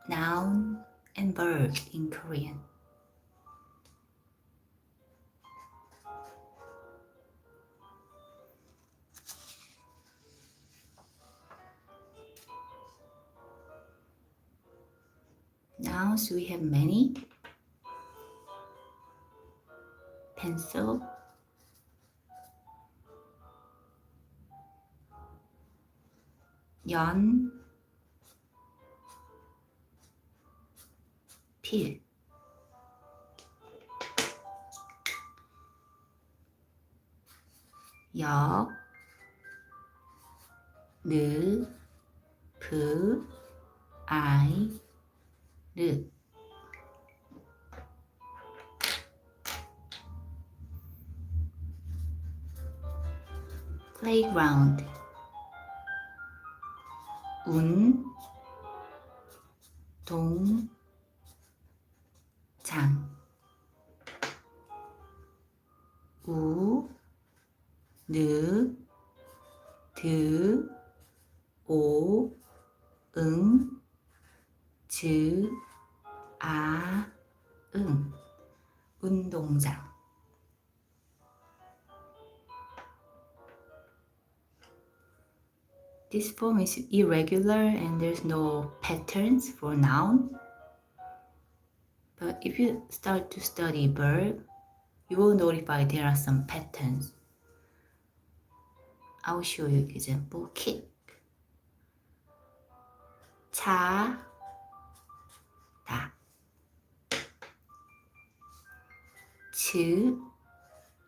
noun and verb in Korean. Nouns we have many. Pencil, 연, 필, 여, 느, 그, 아이, 르. Playground, 운, 동, 장, 우, 느, 드, 오, 응, 즈, 아, 응. 운동장. This form is irregular and there's no patterns for noun. But if you start to study verb, you will notify there are some patterns. I will show you example. Kick. 차, 다. 츠,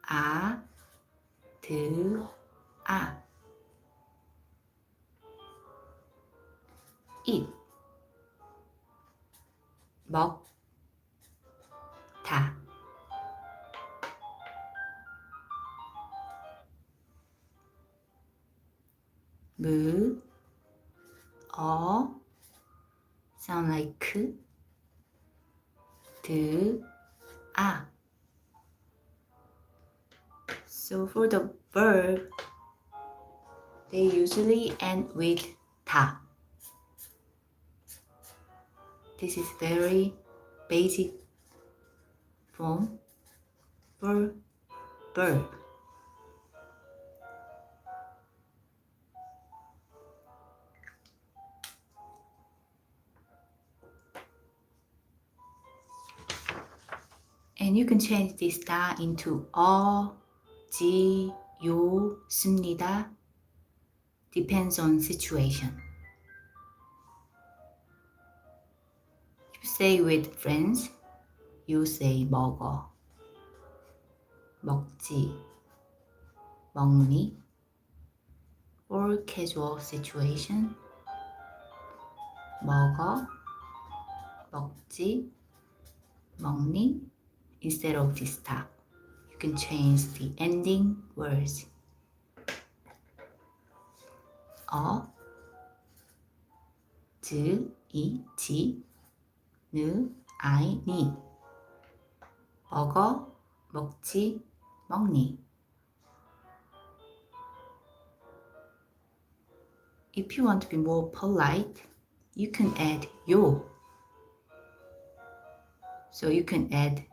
아, 드, 아. eat, 먹, 다. 무, sound like 크, 드, 아. So for the verb, they usually end with 다. This is very basic form for verb. And you can change this 다 into 지, 요, 습니다. Depends on situation. If you say with friends, you say 먹어, 먹지, 먹니. Or casual situation, 먹어, 먹지, 먹니. Instead of this 다, you can change the ending words. 즈, 이, 지, 느, 아이, 니. 먹어, 먹지, 먹니. If you want to be more polite, you can add 요. So you can add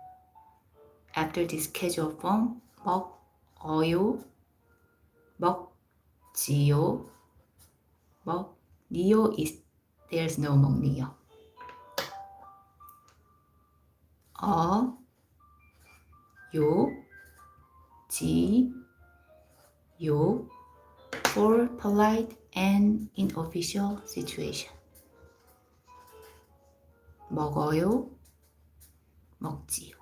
after this casual form, 먹어요, 먹지요, 먹니요 is there's no 먹니요. 요, 지, 요 for polite and inofficial situation. 먹어요, 먹지요.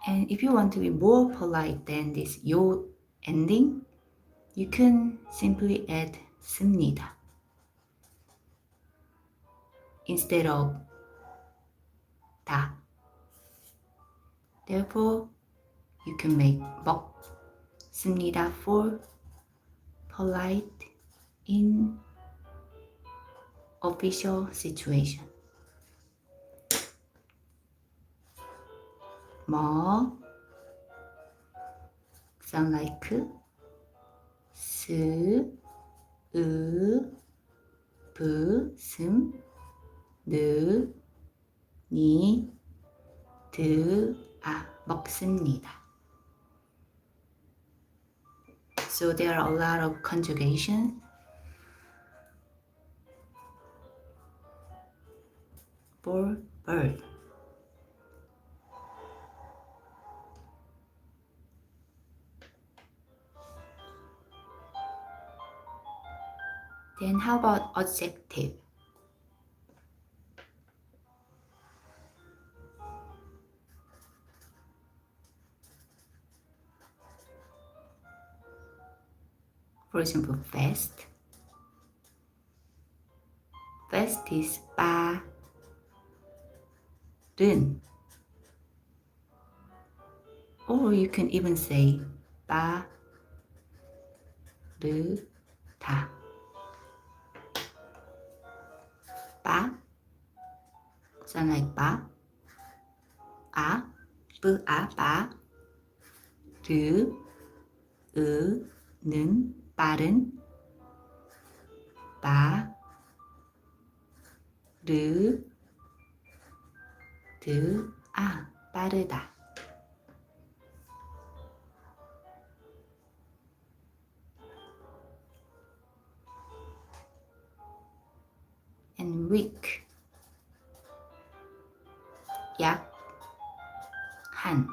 And if you want to be more polite than this 요 ending, you can simply add 씁니다 instead of 다. Therefore, you can make 먹습니다 for polite in official situation. sound like 스, 습, 느, 니, 먹습니다. So there are a lot of conjugations. For bird. Then how about adjective? For example, fast. Fast is 빠른. Or you can even say 빠르다. 빠 sound like 빠. 빠. 는 빠른. 빠르다. And weak. 약한.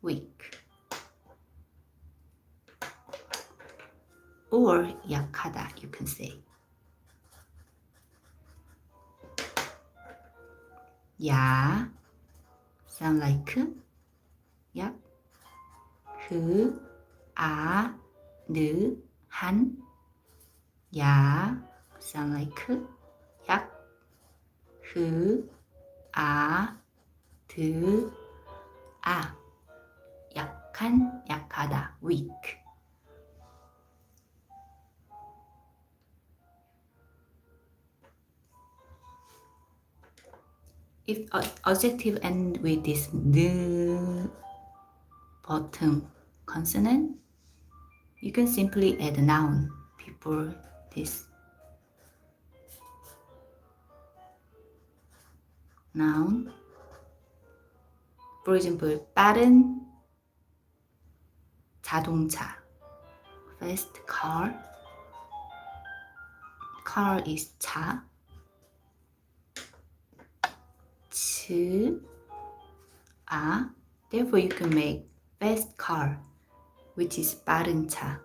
weak. Or 약하다, you can say. sound like 약. 한. sound like 약. 약한, 약하다, weak. If adjective end with this 느 bottom consonant, you can simply add a noun before this. Noun. For example, 빠른 자동차. Fast car. Car is 차. Therefore you can make fast car, which is 빠른 차.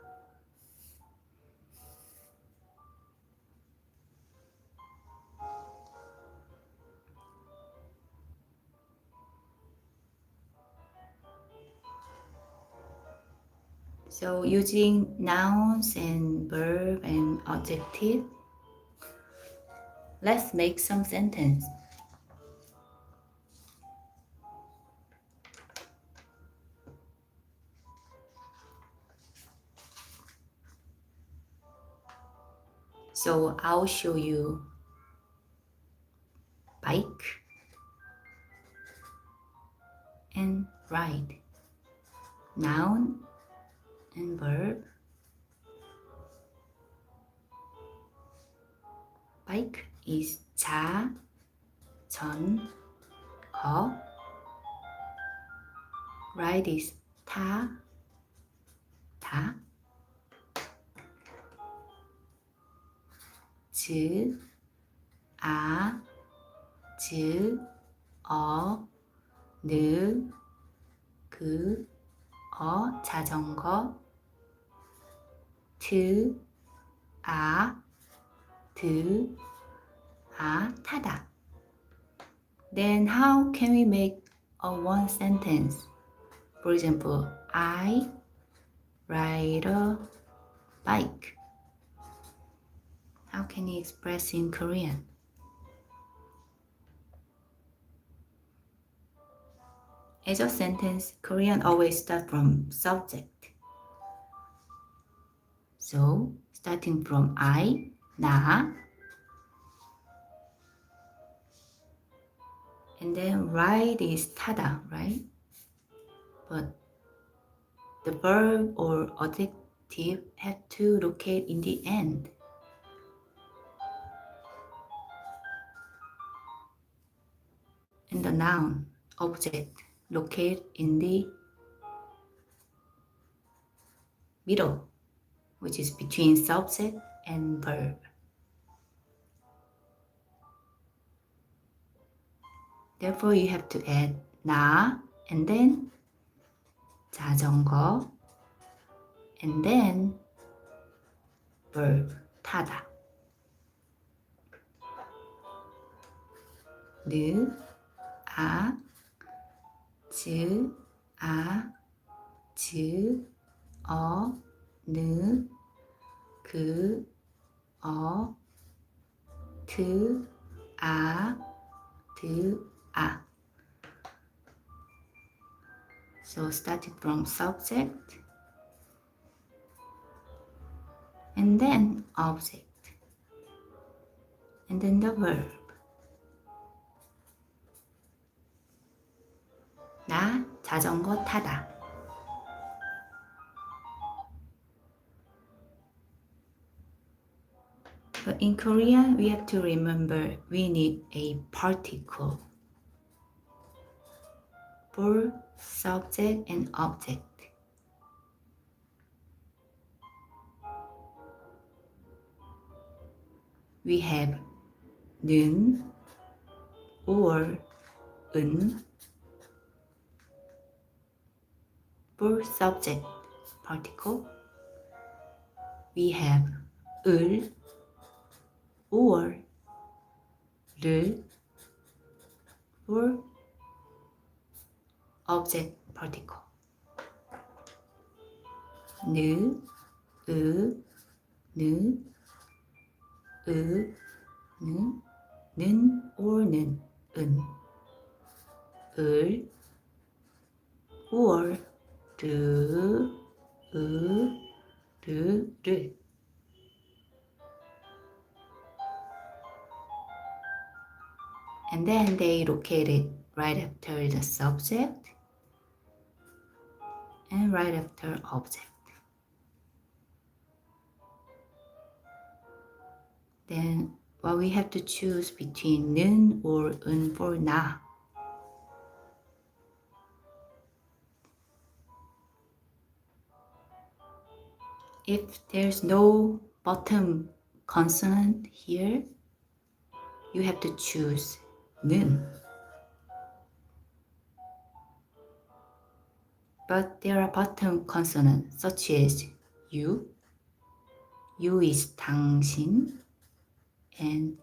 So using nouns and verb and adjective, let's make some sentence. So I'll show you bike and ride. Noun and verb. Bike is 거. Ride is 타. 자전거. 타다. Then how can we make a one sentence? For example, I ride a bike. How can you express in Korean? As a sentence, Korean always starts from subject. So, starting from I, 나, and then ride is 타다, right? But the verb or adjective have to locate in the end. and the noun object located in the middle, which is between subject and verb. Therefore, you have to add 나 and then 자전거 and then verb 타다. 느, 아, 즈, 아, 즈, 어, 느, 그, 어, 드, 아, 드, 아. So starting from subject and then object and then the verb. 나 자전거 타다. But in Korean, we have to remember we need a particle for subject and object. We have 는 or 은 for subject particle. We have 을 or 를 for object particle. 느, 느, 는 or 는, 은, 을 or 르, 르. And then they located right after the subject and right after object. Then we have to choose between 는 or 은 for 나. If there's no bottom consonant here, you have to choose 는. But there are bottom consonants such as U. U is 당신, and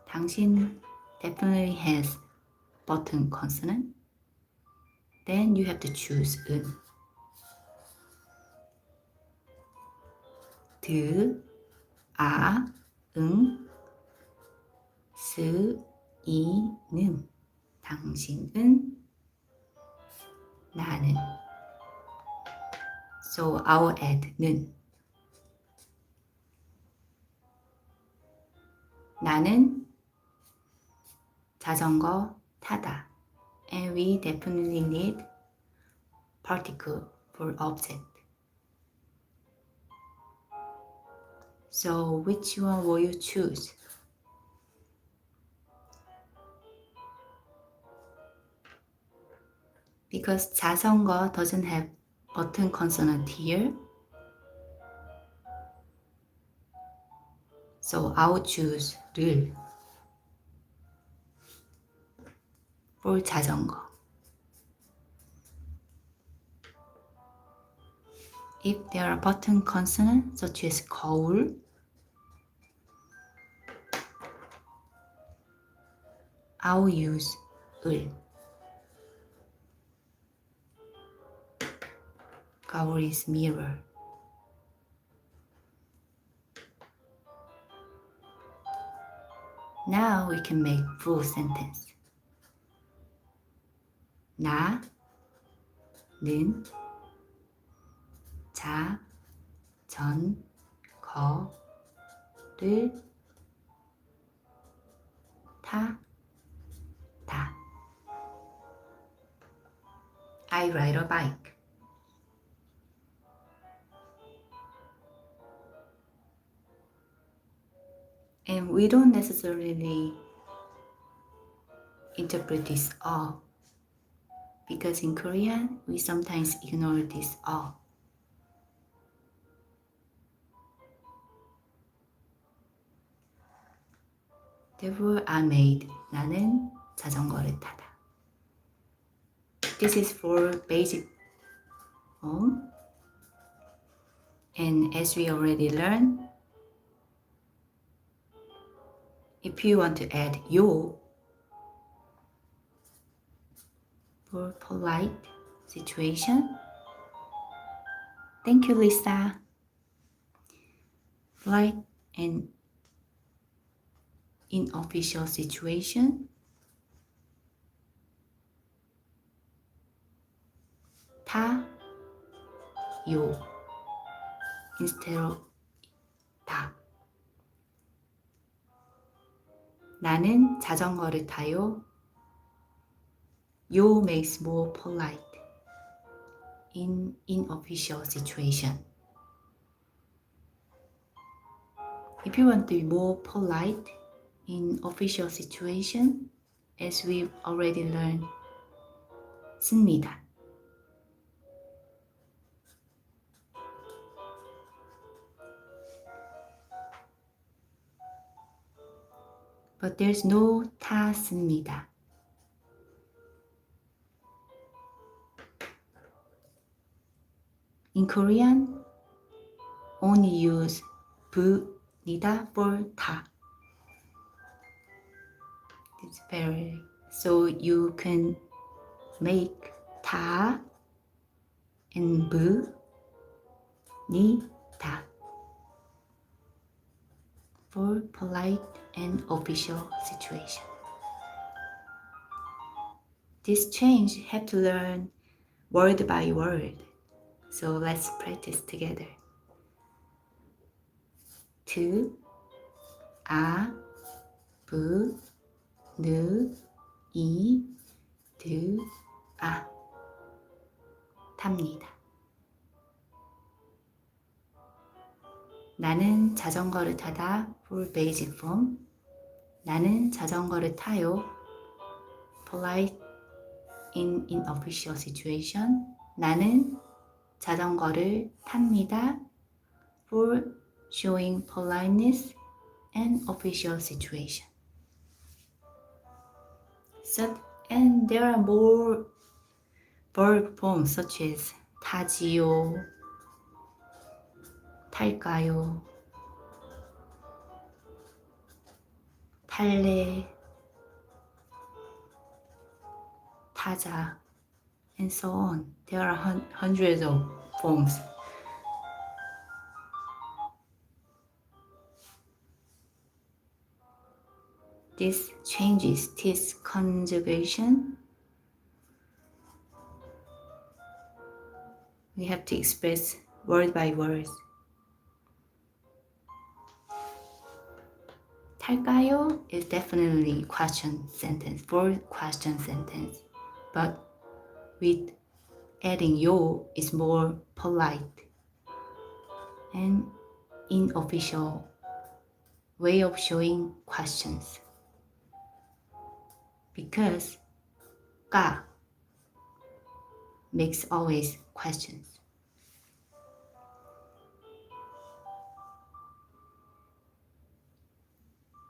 당신 definitely has bottom consonant. Then you have to choose 은. 드, 아, 응, 스, 이, 는. 당신은, 나는. So I'll add 는. 나는 자전거 타다. And we definitely need particle for object. So which one will you choose? Because 자전거 doesn't have bottom consonant here, so I'll choose 를 for 자전거. If there are bottom consonants such as 거울, I'll use 을. 거울 is mirror. Now we can make full sentence. 나, 는, 자, 전, 거, 를, 타, 다. I ride a bike. And we don't necessarily interpret this all, because in Korean we sometimes ignore this all. Therefore I made. 나는 자전거를 타다. This is for basic form. And as we already learned, if you want to add yo for polite situation, thank you, Lisa. Polite and unofficial situation, 타, 요 instead of 다. 나는 자전거를 타요. You makes more polite in unofficial situation. If you want to be more polite in official situation, as we've already learned, 씁니다. But there's no 타 씁니다. In Korean, only use 부니다 for 타. It's very, so you can make 타 and 부, 니, 다 for polite and official situation. This change have to learn word by word. So let's practice together. 트, 아, 부, 느, 이, 드, 아. 탑니다. 나는 자전거를 타다 for basic form. 나는 자전거를 타요. Polite in unofficial situation. 나는 자전거를 탑니다. For showing politeness and official situation. So, and there are more verb forms such as 타지요, 탈까요, 탈래, 타자, and so on. There are hundreds of forms. This changes this conjugation. We have to express word by word. 탈까요 is definitely question sentence, for question sentence. But with adding 요 is more polite and unofficial way of showing questions. Because 까 makes always questions.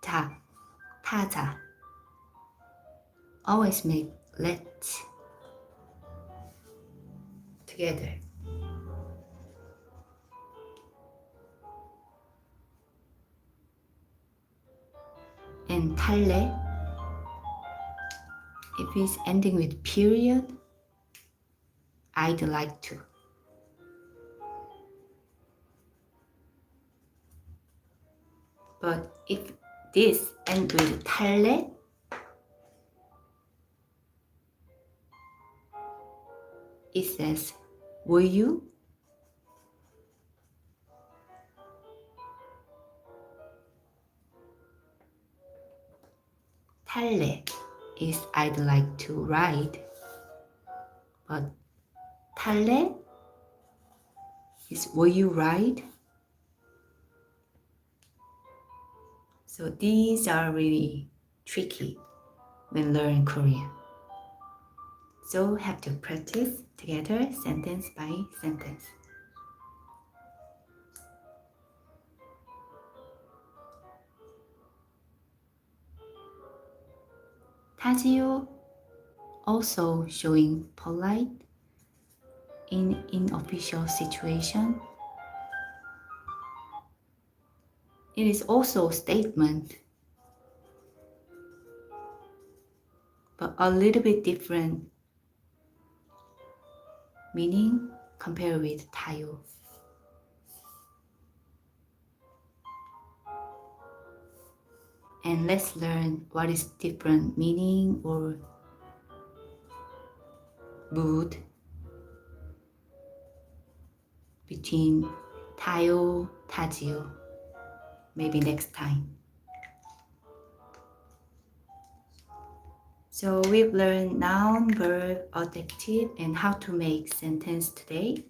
타, 타자 always make let's together. And 탈래, if it's ending with period, I'd like to. But if this ends with 탈래, it says, will you? 탈래 is I'd like to ride. But 탈래 is will you ride? So these are really tricky when learn Korean. So have to practice together sentence by sentence. 타지요 also showing polite in unofficial situation. It is also a statement, but a little bit different meaning compared with 타요. And let's learn what is different meaning or mood between 타요, 타지요. Maybe next time. So we've learned noun, verb, adjective, and how to make sentence today.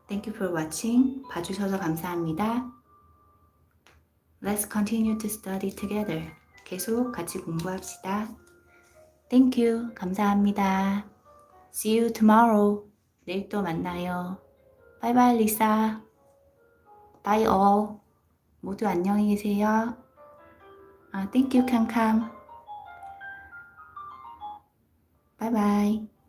Thank you for watching. 봐주셔서 감사합니다. Let's continue to study together. 계속 같이 공부합시다. Thank you. 감사합니다. See you tomorrow. 내일 또 만나요. Bye bye, Lisa. Bye all. 모두 안녕히 계세요. Thank you, 캄캄. Bye bye.